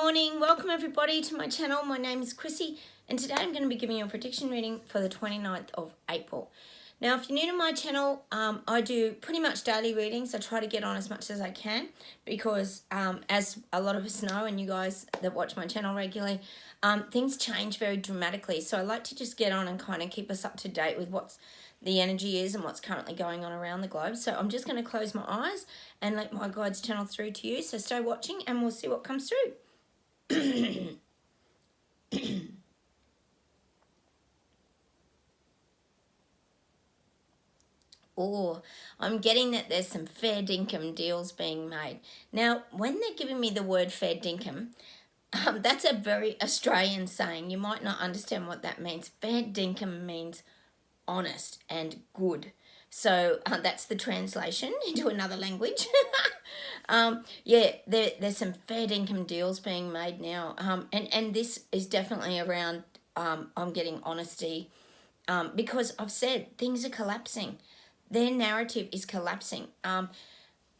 morning, welcome everybody to my channel. My name is Chrissy and today I'm going to be giving you a prediction reading for the 29th of April. Now if you're new to my channel, I do pretty much daily readings. I try to get on as much as I can because as a lot of us know, and you guys that watch my channel regularly, things change very dramatically. So I like to just get on and kind of keep us up to date with what's the energy is and what's currently going on around the globe. So I'm just going to close my eyes and let my guides channel through to you. So stay watching and we'll see what comes through. Oh, I'm getting that there's some fair dinkum deals being made. Now, when they're giving me the word fair dinkum, that's a very Australian saying. You might not understand what that means. Fair dinkum means honest and good. So that's the translation into another language. Yeah, there's some fair dinkum deals being made now. And this is definitely around, I'm getting honesty, because I've said things are collapsing. Their narrative is collapsing.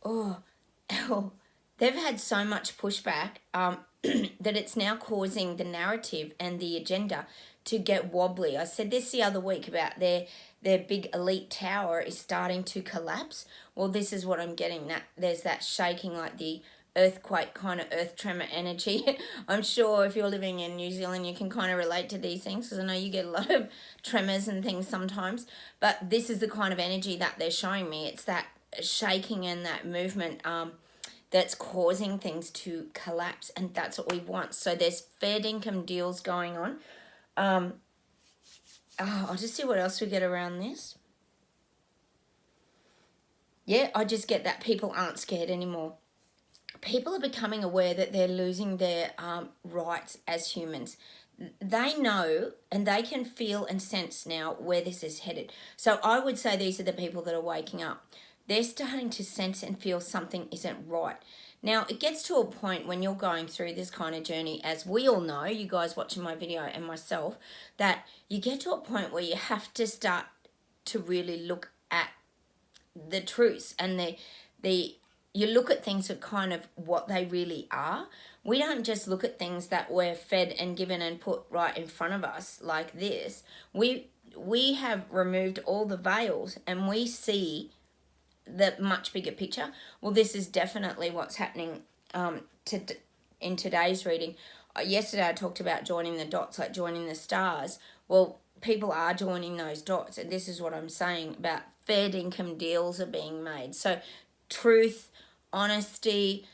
They've had so much pushback that it's now causing the narrative and the agenda to get wobbly. I said this the other week about their big elite tower is starting to collapse. Well, this is what I'm getting. That there's that shaking, like the earthquake kind of earth tremor energy. I'm sure if you're living in New Zealand, you can kind of relate to these things because I know you get a lot of tremors and things sometimes. But this is the kind of energy that they're showing me. It's that shaking and that movement that's causing things to collapse, and that's what we want. So there's fair dinkum deals going on. I'll just see what else we get around this. Yeah, I just get that people aren't scared anymore. People are becoming aware that they're losing their rights as humans. They know and they can feel and sense now where this is headed. So I would say these are the people that are waking up. They're starting to sense and feel something isn't right. Now, it gets to a point when you're going through this kind of journey, as we all know, you guys watching my video and myself, that you get to a point where you have to start to really look at the truths and you look at things at kind of what they really are. We don't just look at things that we're fed and given and put right in front of us like this. We have removed all the veils and we see the much bigger picture. Well, this is definitely what's happening in today's reading. Yesterday I talked about joining the dots, like joining the stars. Well, people are joining those dots, and this is what I'm saying about fair dinkum deals are being made. So truth, honesty,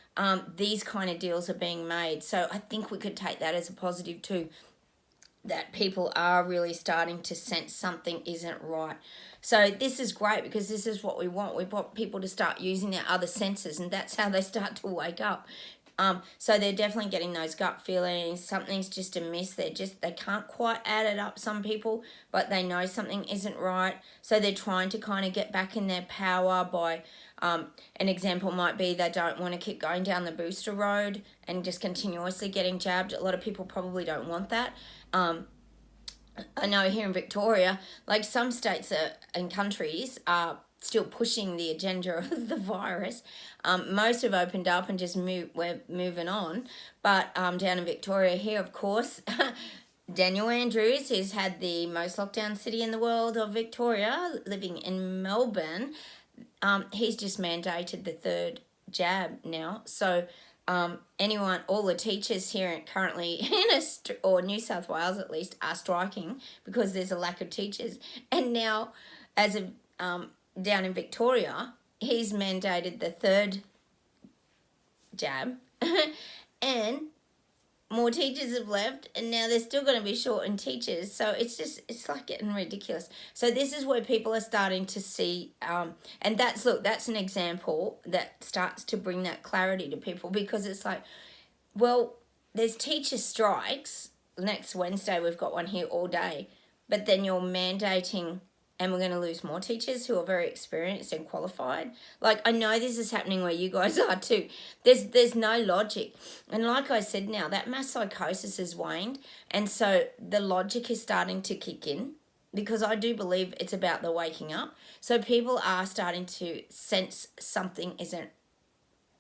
these kind of deals are being made. So I think we could take that as a positive too, that people are really starting to sense something isn't right. So this is great because this is what we want. We want people to start using their other senses, and that's how they start to wake up. So they're definitely getting those gut feelings. Something's just amiss. They can't quite add it up, some people, but they know something isn't right. So they're trying to kind of get back in their power by, an example might be they don't want to keep going down the booster road and just continuously getting jabbed. A lot of people probably don't want that. I know here in Victoria, like some states and countries are still pushing the agenda of the virus. Most have opened up and just we're moving on. But down in Victoria here, of course, Daniel Andrews, who's had the most lockdown city in the world of Victoria, living in Melbourne, he's just mandated the third jab now. So all the teachers here currently or New South Wales at least, are striking because there's a lack of teachers. And now, as of down in Victoria, he's mandated the third jab, and more teachers have left, and now they're still going to be short in teachers. So it's like getting ridiculous. So this is where people are starting to see, and that's an example that starts to bring that clarity to people, because it's like, well, there's teacher strikes. Next Wednesday, we've got one here all day, but then you're mandating, and we're going to lose more teachers who are very experienced and qualified. Like, I know this is happening where you guys are too. There's no logic. And like I said now, that mass psychosis has waned. And so the logic is starting to kick in, because I do believe it's about the waking up. So people are starting to sense something isn't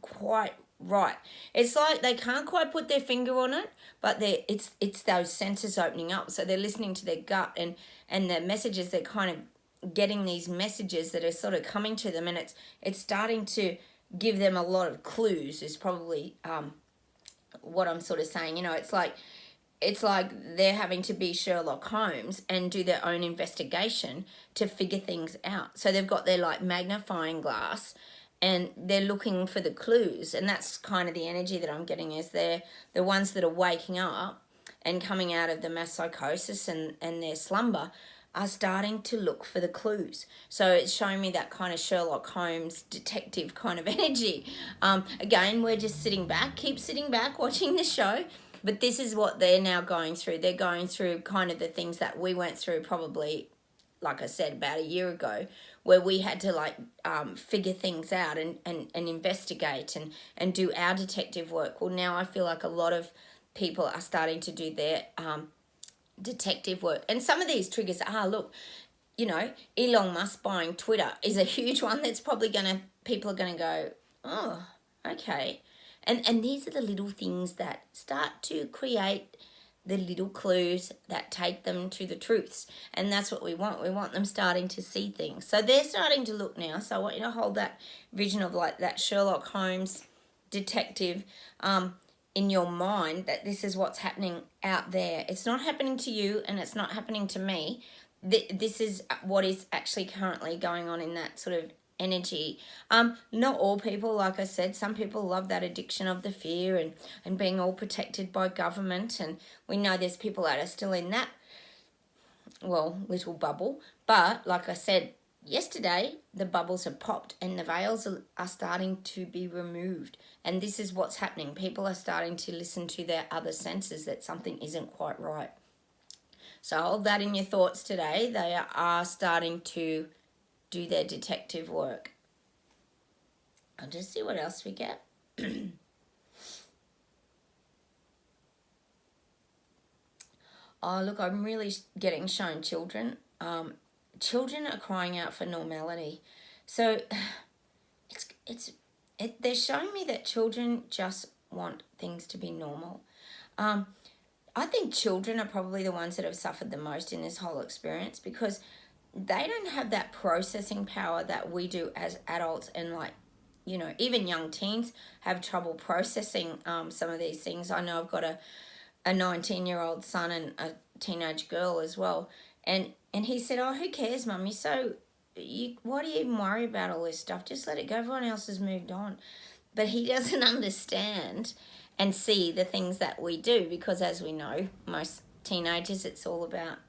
quite right. It's like they can't quite put their finger on it, but it's those senses opening up. So they're listening to their gut, and the messages, they're kind of getting these messages that are sort of coming to them, and it's starting to give them a lot of clues is probably what I'm sort of saying. It's like they're having to be Sherlock Holmes and do their own investigation to figure things out. So they've got their like magnifying glass and they're looking for the clues. And that's kind of the energy that I'm getting, is they're the ones that are waking up and coming out of the mass psychosis and their slumber are starting to look for the clues. So it's showing me that kind of Sherlock Holmes detective kind of energy. Again, we're just sitting back, keep sitting back, watching the show. But this is what they're now going through. They're going through kind of the things that we went through probably, like I said, about a year ago, where we had to like figure things out and investigate and do our detective work. Well, now I feel like a lot of people are starting to do their detective work. And some of these triggers are, look, Elon Musk buying Twitter is a huge one that's probably people are going to go, oh, okay. And these are the little things that start to create the little clues that take them to the truths. And that's what we want. We want them starting to see things. So they're starting to look now. So I want you to hold that vision of like that Sherlock Holmes detective in your mind, that this is what's happening out there. It's not happening to you and it's not happening to me. This is what is actually currently going on in that sort of energy. Not all people, like I said, some people love that addiction of the fear and being all protected by government, and we know there's people that are still in that, well, little bubble. But like I said yesterday, the bubbles have popped and the veils are starting to be removed, and this is what's happening. People are starting to listen to their other senses, that something isn't quite right. So hold that in your thoughts today. They are starting to do their detective work. I'll just see what else we get. Oh, look, I'm really getting shown children. Children are crying out for normality. So they're showing me that children just want things to be normal. I think children are probably the ones that have suffered the most in this whole experience, because they don't have that processing power that we do as adults, and like, even young teens have trouble processing some of these things. I know I've got a 19-year-old son and a teenage girl as well, and he said, oh, who cares, mummy? So why do you even worry about all this stuff? Just let it go. Everyone else has moved on. But he doesn't understand and see the things that we do, because as we know, most teenagers, it's all about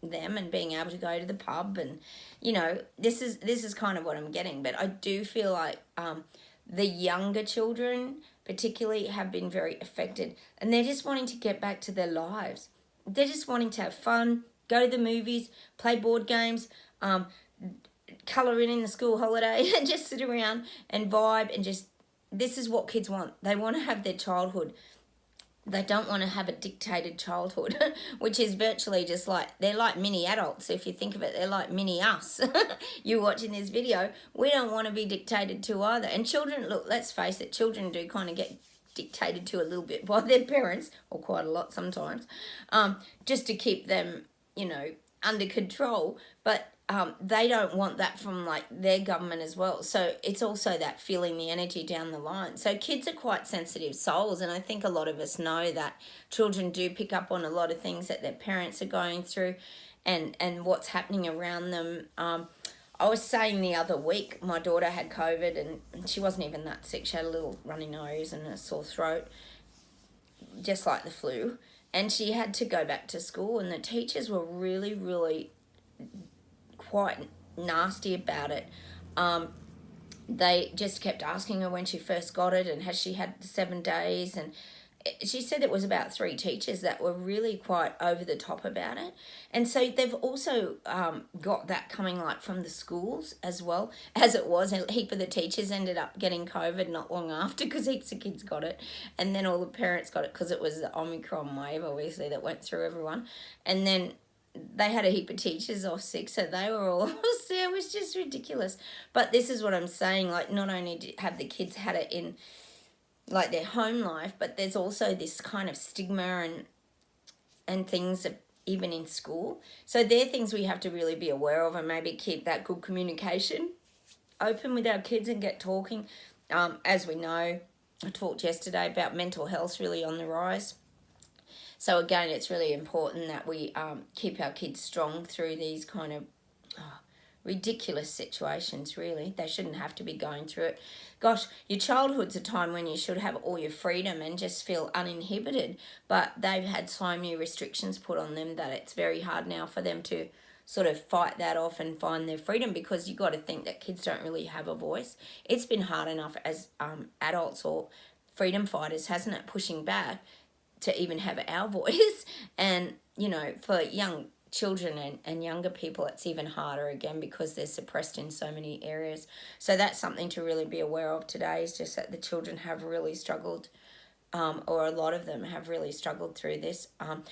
them and being able to go to the pub, and this is kind of what I'm getting. But I do feel like the younger children particularly have been very affected, and they're just wanting to get back to their lives. They're just wanting to have fun, go to the movies, play board games, colour in the school holiday, and just sit around and vibe, and just, this is what kids want. They want to have their childhood. They don't want to have a dictated childhood, which is virtually just like, they're like mini adults. If you think of it, they're like mini us. You're watching this video. We don't want to be dictated to either. And children, look, let's face it, children do kind of get dictated to a little bit by their parents, or quite a lot sometimes, just to keep them, under control. But they don't want that from like their government as well. So it's also that feeling the energy down the line. So kids are quite sensitive souls, and I think a lot of us know that children do pick up on a lot of things that their parents are going through and what's happening around them. I was saying the other week, my daughter had COVID, and she wasn't even that sick. She had a little runny nose and a sore throat, just like the flu. And she had to go back to school, and the teachers were really, really quite nasty about it. They just kept asking her when she first got it, and has she had 7 days, and she said it was about 3 teachers that were really quite over the top about it. And so they've also got that coming like from the schools as well, as it was. A heap of the teachers ended up getting COVID not long after, because heaps of kids got it. And then all the parents got it because it was the Omicron wave, obviously, that went through everyone. And then they had a heap of teachers off sick, so they were all sick. It was just ridiculous. But this is what I'm saying, like, not only have the kids had it like their home life, but there's also this kind of stigma and things even in school. So they're things we have to really be aware of, and maybe keep that good communication open with our kids and get talking. As we know, I talked yesterday about mental health really on the rise. So again, it's really important that we keep our kids strong through these kind of ridiculous situations, really. They shouldn't have to be going through it. Gosh, your childhood's a time when you should have all your freedom and just feel uninhibited, but they've had so many restrictions put on them that it's very hard now for them to sort of fight that off and find their freedom, because you've got to think that kids don't really have a voice. It's been hard enough as adults or freedom fighters, hasn't it, pushing back to even have our voice. And, you know, for young children and younger people, it's even harder again because they're suppressed in so many areas. So that's something to really be aware of today, is just that the children have really struggled, or a lot of them have really struggled through this,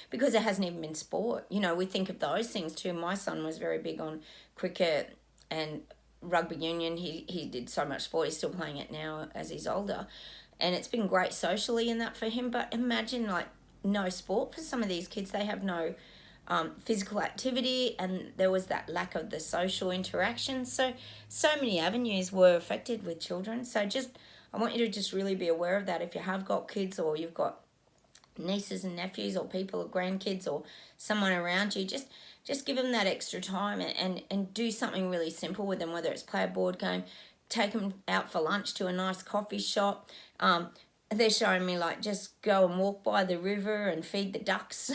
because there hasn't even been sport. You know, we think of those things too. My son was very big on cricket and rugby union. He did so much sport. He's still playing it now as he's older. And it's been great socially in that for him. But imagine, like, no sport for some of these kids. They have no physical activity, and there was that lack of the social interaction. So many avenues were affected with children. So I want you to just really be aware of that. If you have got kids, or you've got nieces and nephews, or people or grandkids, or someone around you, just give them that extra time and do something really simple with them, whether it's play a board game, take them out for lunch to a nice coffee shop. They're showing me, like, just go and walk by the river and feed the ducks.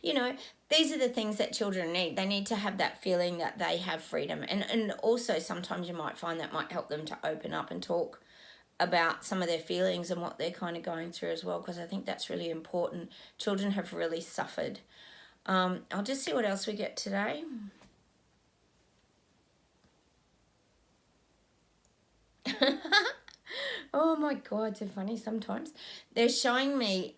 You know, these are the things that children need. They need to have that feeling that they have freedom. And also sometimes you might find that might help them to open up and talk about some of their feelings and what they're kind of going through as well, because I think that's really important. Children have really suffered. I'll just see what else we get today. Oh my God, so funny sometimes. They're showing me,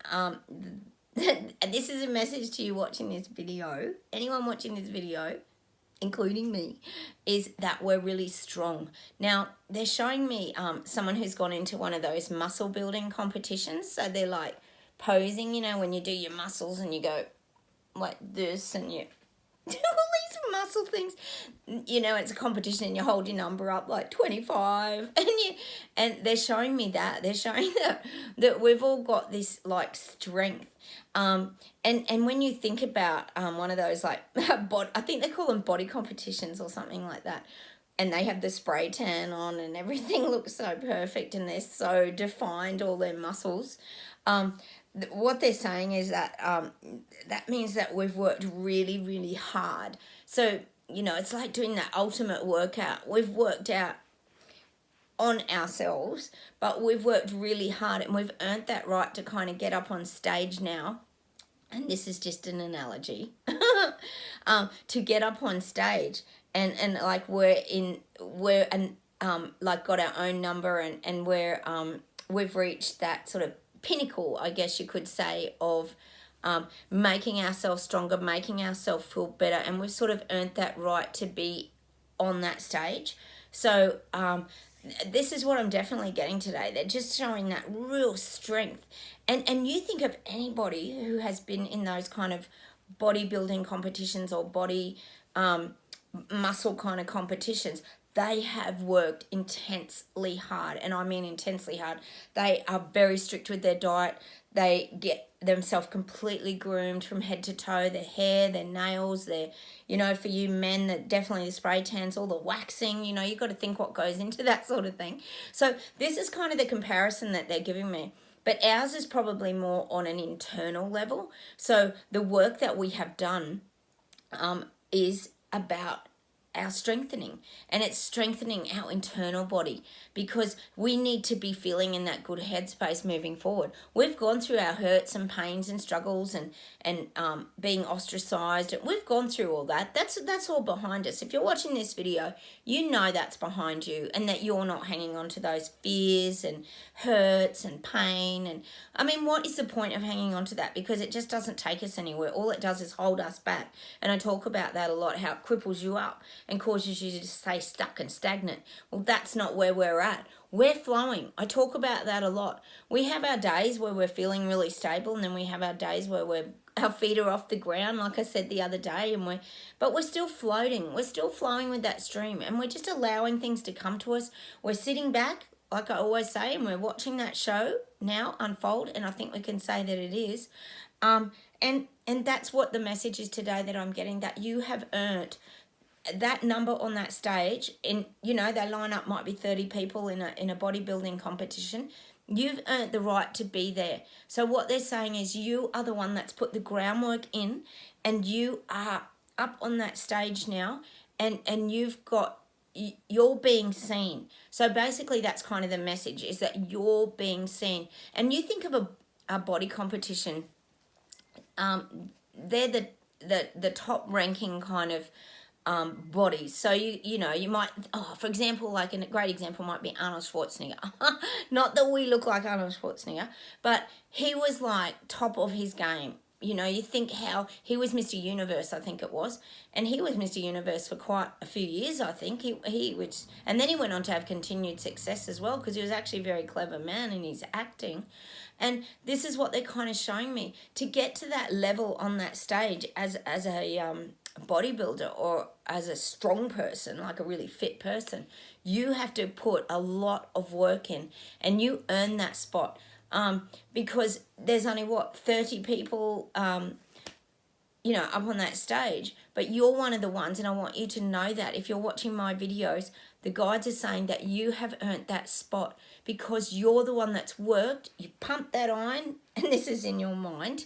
this is a message to you watching this video. Anyone watching this video, including me, is that we're really strong. Now, they're showing me someone who's gone into one of those muscle building competitions. So they're like posing, you know, when you do your muscles and you go like this and you do all these muscle things. You know, it's a competition and you hold your number up like 25, and they're showing me that. They're showing that we've all got this like strength. And when you think about one of those, like, I think they call them body competitions or something like that, and they have the spray tan on and everything looks so perfect and they're so defined, all their muscles. What they're saying is that that means that we've worked really, really hard. So, you know, it's like doing that ultimate workout. We've worked out on ourselves, but we've worked really hard and we've earned that right to kind of get up on stage now. And this is just an analogy, to get up on stage and like like got our own number and we've reached that sort of pinnacle, I guess you could say, of making ourselves stronger, making ourselves feel better, and we've sort of earned that right to be on that stage. So this is what I'm definitely getting today. They're just showing that real strength. And you think of anybody who has been in those kind of bodybuilding competitions or body muscle kind of competitions. They have worked intensely hard, and I mean intensely hard. They are very strict with their diet. They get themselves completely groomed from head to toe, their hair, their nails, their, you know, for you men, that definitely the spray tans, all the waxing, you know, you've got to think what goes into that sort of thing. So this is kind of the comparison that they're giving me. But ours is probably more on an internal level. So the work that we have done is about our strengthening, and it's strengthening our internal body, because we need to be feeling in that good headspace moving forward. We've gone through our hurts and pains and struggles and being ostracized. We've gone through all that. That's all behind us. If you're watching this video, you know that's behind you, and that you're not hanging on to those fears and hurts and pain. And I mean, what is the point of hanging on to that? Because it just doesn't take us anywhere. All it does is hold us back. And I talk about that a lot, how it cripples you up. and causes you to stay stuck and stagnant. Well, that's not where we're at. We're flowing. I talk about that a lot. We have our days where we're feeling really stable, and then we have our days where our feet are off the ground, like I said the other day, but we're still floating. We're still flowing with that stream, and we're just allowing things to come to us. We're sitting back, like I always say, and we're watching that show now unfold, and I think we can say that it is. And that's what the message is today that I'm getting, that you have earned that number on that stage. And they line up, might be 30 people in a bodybuilding competition. You've earned the right to be there. So what they're saying is you are the one that's put the groundwork in, and you are up on that stage now, and you're being seen. So basically that's kind of the message, is that you're being seen. And you think of a body competition, they're the top ranking kind of bodies. So you might, for example, like a great example might be Arnold Schwarzenegger. Not that we look like Arnold Schwarzenegger, but he was like top of his game. You think how he was Mr. Universe, I think it was, and he was Mr. Universe for quite a few years, I think. He was, and then he went on to have continued success as well, because he was actually a very clever man in his acting. And this is what they're kind of showing me. To get to that level on that stage as a bodybuilder, or as a strong person, like a really fit person, you have to put a lot of work in, and you earn that spot. Because there's only 30 people up on that stage, but you're one of the ones, and I want you to know that if you're watching my videos, the guides are saying that you have earned that spot, because you're the one that's worked, you pumped that iron, and this is in your mind.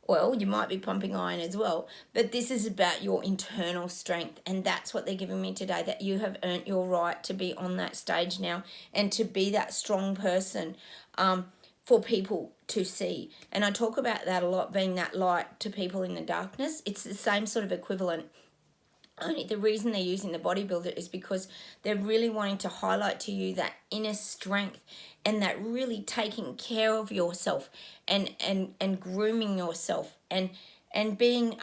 Well, you might be pumping iron as well, but this is about your internal strength, and that's what they're giving me today, that you have earned your right to be on that stage now, and to be that strong person for people to see. And I talk about that a lot, being that light to people in the darkness. It's the same sort of equivalent. Only the reason they're using the bodybuilder is because they're really wanting to highlight to you that inner strength, and that really taking care of yourself, and grooming yourself, and being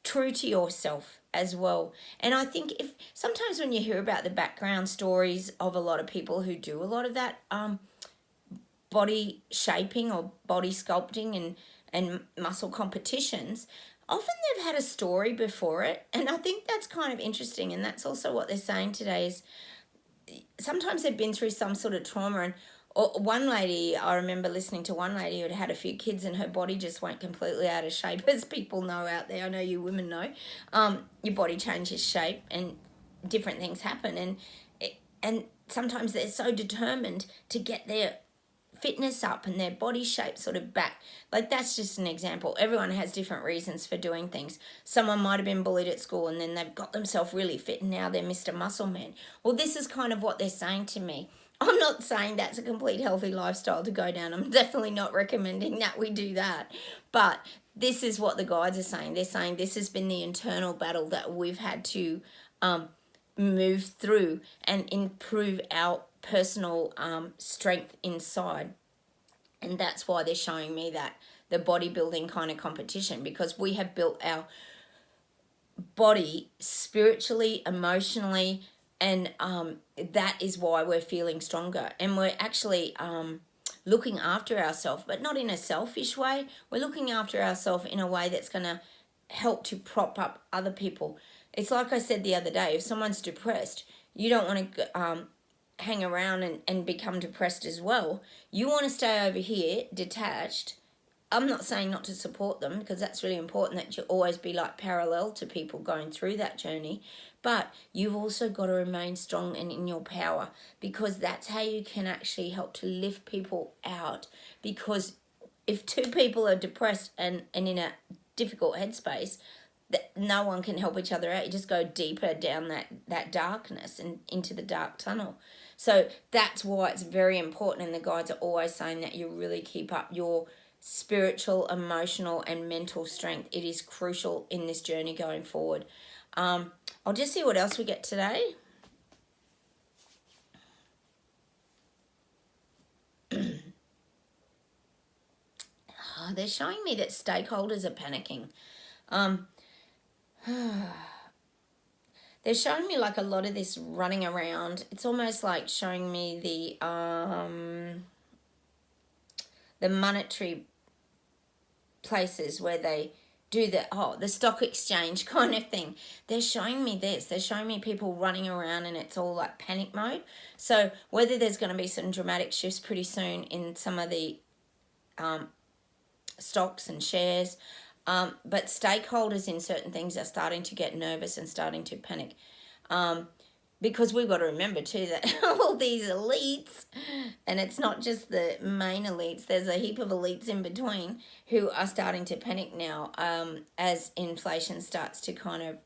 true to yourself as well. And I think if sometimes when you hear about the background stories of a lot of people who do a lot of that body shaping or body sculpting and muscle competitions, often they've had a story before it. And I think that's kind of interesting. And that's also what they're saying today, is sometimes they've been through some sort of trauma. And one lady, I remember listening to one lady who had had a few kids, and her body just went completely out of shape. As people know out there, I know you women know, your body changes shape and different things happen. And sometimes they're so determined to get their fitness up and their body shape sort of back. Like, that's just an example. Everyone has different reasons for doing things. Someone might have been bullied at school, and then they've got themselves really fit, and now they're Mr. Muscle Man. Well, this is kind of what they're saying to me. I'm not saying that's a complete healthy lifestyle to go down. I'm definitely not recommending that we do that. But this is what the guides are saying. They're saying this has been the internal battle that we've had to move through and improve our personal strength inside. And that's why they're showing me that the bodybuilding kind of competition, because we have built our body spiritually, emotionally, and that is why we're feeling stronger. And we're actually looking after ourselves, but not in a selfish way. We're looking after ourselves in a way that's going to help to prop up other people. It's like I said the other day, if someone's depressed, you don't want to hang around and become depressed as well. You want to stay over here detached. I'm not saying not to support them, because that's really important, that you always be like parallel to people going through that journey. But you've also got to remain strong and in your power, because that's how you can actually help to lift people out. Because if two people are depressed and in a difficult headspace, that no one can help each other out. You just go deeper down that darkness and into the dark tunnel. So that's why it's very important, and the guides are always saying that you really keep up your spiritual, emotional, and mental strength. It is crucial in this journey going forward. I'll just see what else we get today. They're showing me that stakeholders are panicking. they're showing me like a lot of this running around. It's almost like showing me the monetary places where they do the stock exchange kind of thing. They're showing me this. They're showing me people running around and it's all like panic mode. So whether there's going to be some dramatic shifts pretty soon in some of the stocks and shares, but stakeholders in certain things are starting to get nervous and starting to panic. Because we've got to remember too that all these elites, and it's not just the main elites, there's a heap of elites in between who are starting to panic now as inflation starts to kind of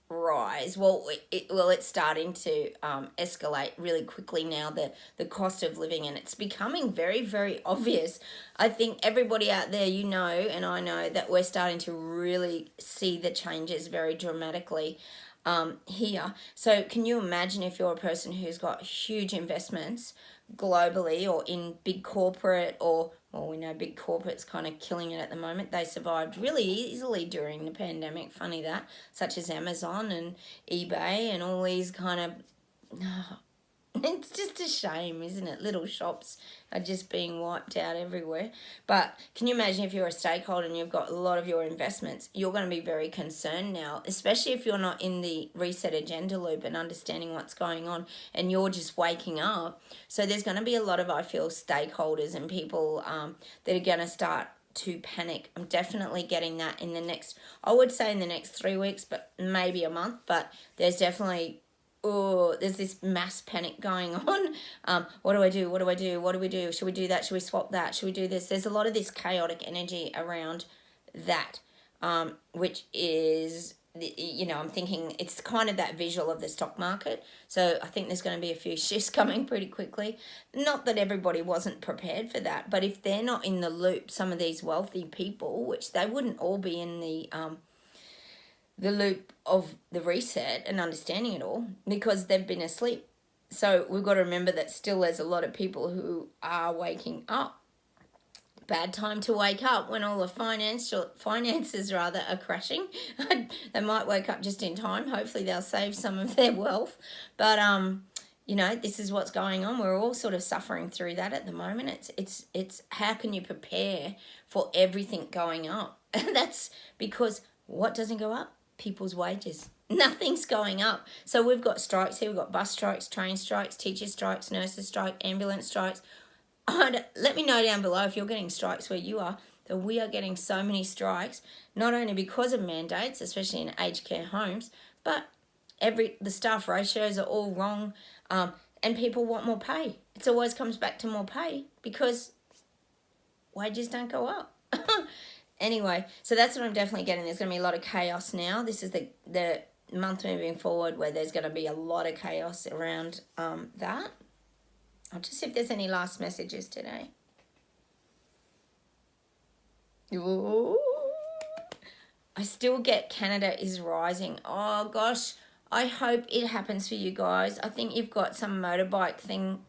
rise. Well, it's starting to escalate really quickly now, the cost of living, and it's becoming very, very obvious. I think everybody out there, you know, and I know that we're starting to really see the changes very dramatically here. So can you imagine if you're a person who's got huge investments globally or in big corporate, or well, we know big corporate's kind of killing it at the moment. They survived really easily during the pandemic, funny that, such as Amazon and eBay and all these kind of it's just a shame, isn't it? Little shops are just being wiped out everywhere. But can you imagine if you're a stakeholder and you've got a lot of your investments, you're going to be very concerned now, especially if you're not in the reset agenda loop and understanding what's going on and you're just waking up. So there's going to be a lot of, I feel, stakeholders and people that are going to start to panic. I'm definitely getting that in the next, I would say in the next 3 weeks, but maybe a month. But there's definitely there's this mass panic going on. What do I do? What do I do? What do we do? Should we do that? Should we swap that? Should we do this? There's a lot of this chaotic energy around that, which is, you know, I'm thinking it's kind of that visual of the stock market. So I think there's going to be a few shifts coming pretty quickly. Not that everybody wasn't prepared for that, but if they're not in the loop, some of these wealthy people, which they wouldn't all be in the loop of the reset and understanding it all because they've been asleep. So we've got to remember that still there's a lot of people who are waking up. Bad time to wake up when all the finances are crashing. They might wake up just in time. Hopefully they'll save some of their wealth. But you know, this is what's going on. We're all sort of suffering through that at the moment. It's how can you prepare for everything going up? And that's because what doesn't go up? People's wages. Nothing's going up. So we've got strikes here. We've got bus strikes, train strikes, teacher strikes, nurses strike, ambulance strikes. Let me know down below if you're getting strikes where you are. That we are getting so many strikes, not only because of mandates, especially in aged care homes, but the staff ratios are all wrong, and people want more pay. It always comes back to more pay because wages don't go up. Anyway, so that's what I'm definitely getting. There's going to be a lot of chaos now. This is the month moving forward where there's going to be a lot of chaos around that. I'll just see if there's any last messages today. Ooh. I still get Canada is rising. Oh, gosh. I hope it happens for you guys. I think you've got some motorbike thing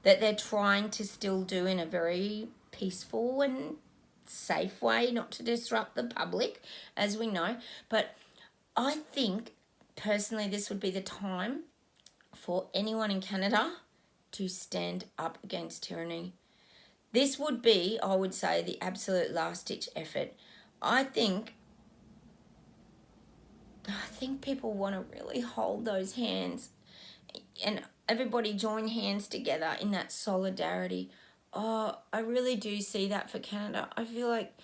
that they're trying to still do in a very peaceful and safe way, not to disrupt the public, as we know. But I think personally this would be the time for anyone in Canada to stand up against tyranny. This would be, I would say, the absolute last ditch effort. I think people want to really hold those hands and everybody join hands together in that solidarity. Oh, I really do see that for Canada. I feel like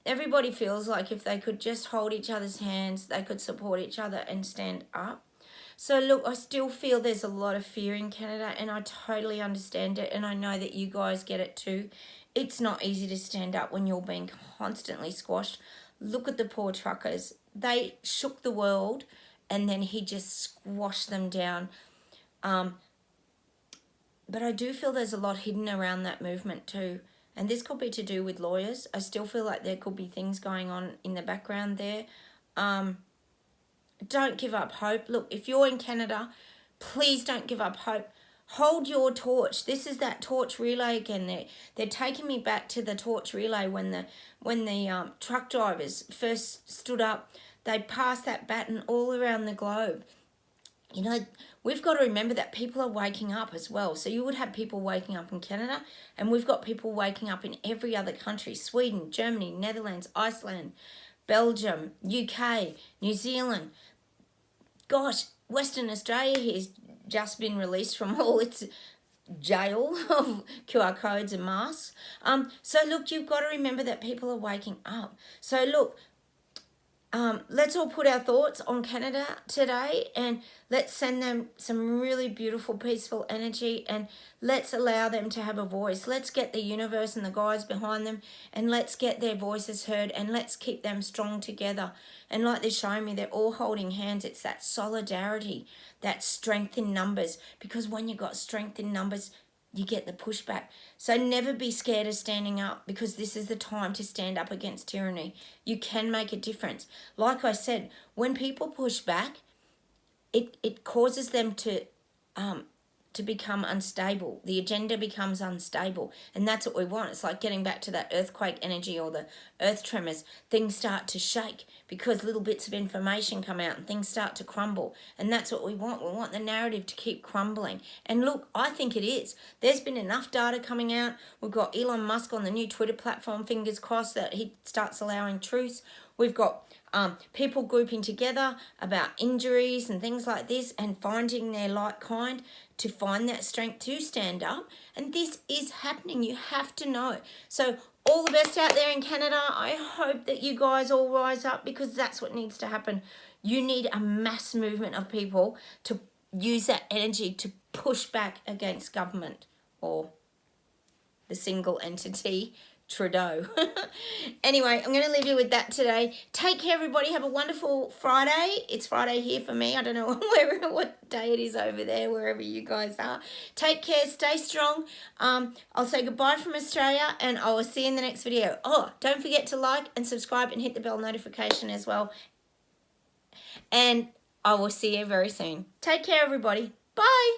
everybody feels like if they could just hold each other's hands, they could support each other and stand up. So look, I still feel there's a lot of fear in Canada and I totally understand it, and I know that you guys get it too. It's not easy to stand up when you're being constantly squashed. Look at the poor truckers. They shook the world and then he just squashed them down. But I do feel there's a lot hidden around that movement too. And this could be to do with lawyers. I still feel like there could be things going on in the background there. Don't give up hope. Look, if you're in Canada, please don't give up hope. Hold your torch. This is that torch relay again. They're taking me back to the torch relay when the truck drivers first stood up. they pass that baton all around the globe. You know, we've got to remember that people are waking up as well. So you would have people waking up in Canada, and we've got people waking up in every other country: Sweden, Germany, Netherlands, Iceland, Belgium, UK, New Zealand. Gosh, Western Australia has just been released from all its jail of QR codes and masks. So look, you've got to remember that people are waking up. So look, let's all put our thoughts on Canada today, and let's send them some really beautiful, peaceful energy, and let's allow them to have a voice. Let's get the universe and the guides behind them, and let's get their voices heard, and let's keep them strong together. And like they're showing me, they're all holding hands. It's that solidarity, that strength in numbers, because when you've got strength in numbers, you get the pushback. So never be scared of standing up, because this is the time to stand up against tyranny. You can make a difference. Like I said, when people push back, it causes them to become unstable. The agenda becomes unstable, and that's what we want. It's like getting back to that earthquake energy or the earth tremors. Things start to shake because little bits of information come out and things start to crumble, and that's what we want. We want the narrative to keep crumbling. And look, I think it is. There's been enough data coming out. We've got Elon Musk on the new Twitter platform, fingers crossed that he starts allowing truths. We've got people grouping together about injuries and things like this, and finding their like kind to find that strength to stand up. And this is happening. You have to know. So all the best out there in Canada. I hope that you guys all rise up, because that's what needs to happen. You need a mass movement of people to use that energy to push back against government or the single entity Trudeau. Anyway, I'm going to leave you with that today. Take care, everybody. Have a wonderful Friday. It's Friday here for me. I don't know what day it is over there, wherever you guys are. Take care. Stay strong. I'll say goodbye from Australia, and I will see you in the next video. Oh, don't forget to like and subscribe and hit the bell notification as well. And I will see you very soon. Take care, everybody. Bye.